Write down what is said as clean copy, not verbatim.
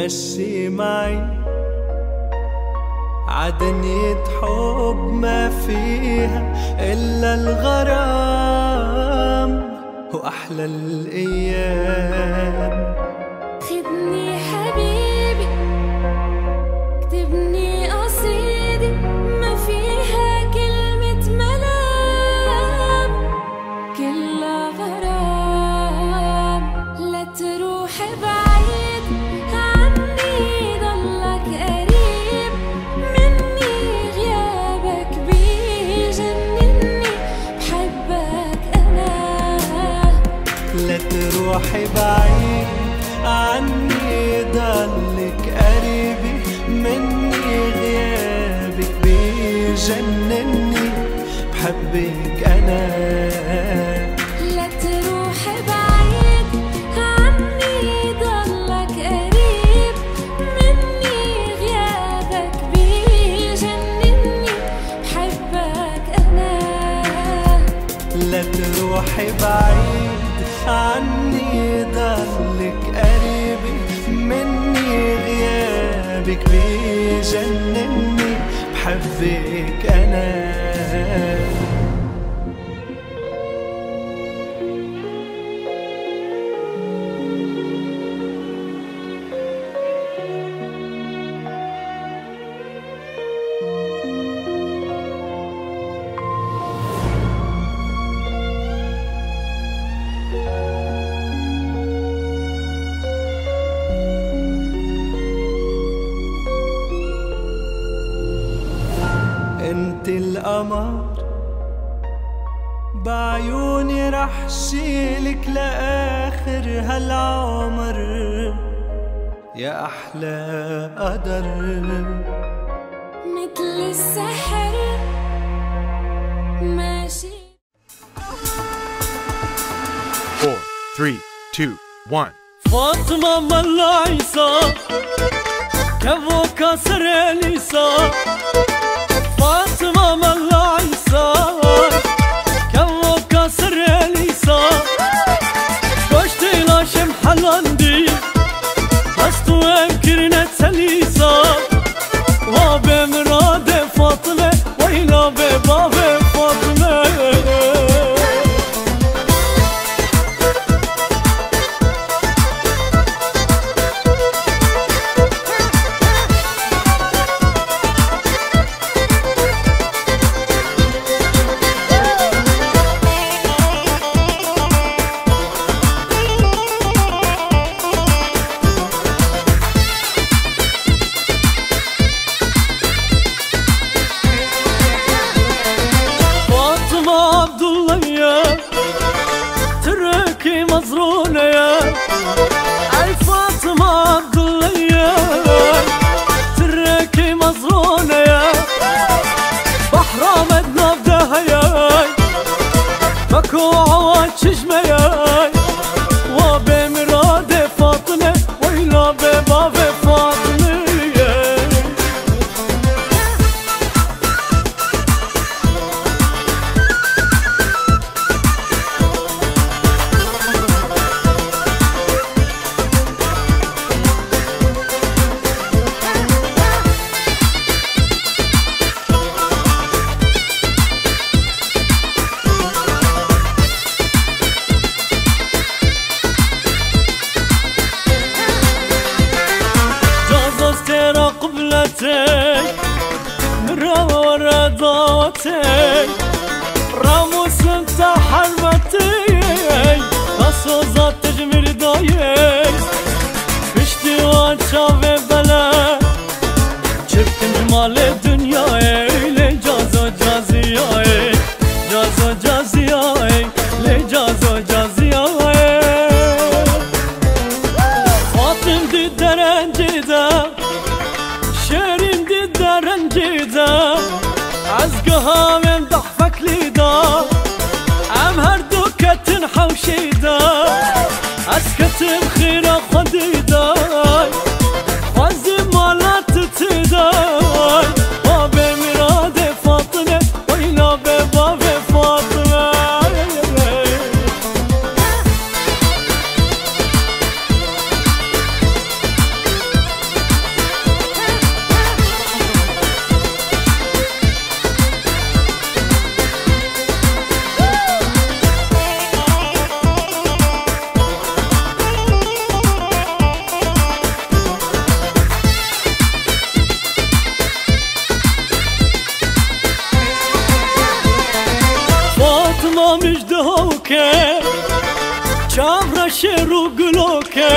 مشي معي عدنية حب ما فيها إلا الغرام وأحلى الأيام. خدني حبيبي اكتبني قصيدة ما فيها كلمة ملام، كلها غرام. لا تروح بعيد عني ضلك قريب مني، غيابك بيجنني بحبك أنا. لا تروحي بعيد عني ضلك قريبي مني، غيابك بيجنني بحبك أنا. لا تروح بعيد عني ضلك قريب مني، غيابك بيجنني بحبك أنا. لا تروحي بعيد عني ضلك قريبي مني، غيابك بيجنني بحبك أنا. انت القمر بعيوني رح شيلك لآخر هالعمر، يا أحلى قدر. مثل السحر ماشي. 4 3 2 1. فاطمة ملا عيسى كفو كسر ليسا، فاطمة ملا عيسى كفو كسر ليسا. قشتي لاشم حلاندي بس تو انكرنا تسليسا، وابي مراد فاطمة ويلا بباب فاطمة. مزرونة يا أي فاطمة عبد الله يا تركي مزرونة يا بحر مدنا بدها يا مكو عواد شجمة يا وابي مراد فاطمة ويلا بباب فاطمة يا. مرة ورا ضوتي راموس انت حرمتي قصوصات تجمر دايي بشتي وانشافي بلا شفت جمال الدنيا لجازو جازياي جازو جازياي لجازو جازياي. فاطم دي درنجدا شيرين دي درنجدا عزقها من ضحفك ليدا عم هردو كتن حوشيدا اسكتم خيرا خديدا خوزي مالات تتداي بابي مراد فاطمة ويلا بباب فاطمة. مجده که چاورش رو گلو که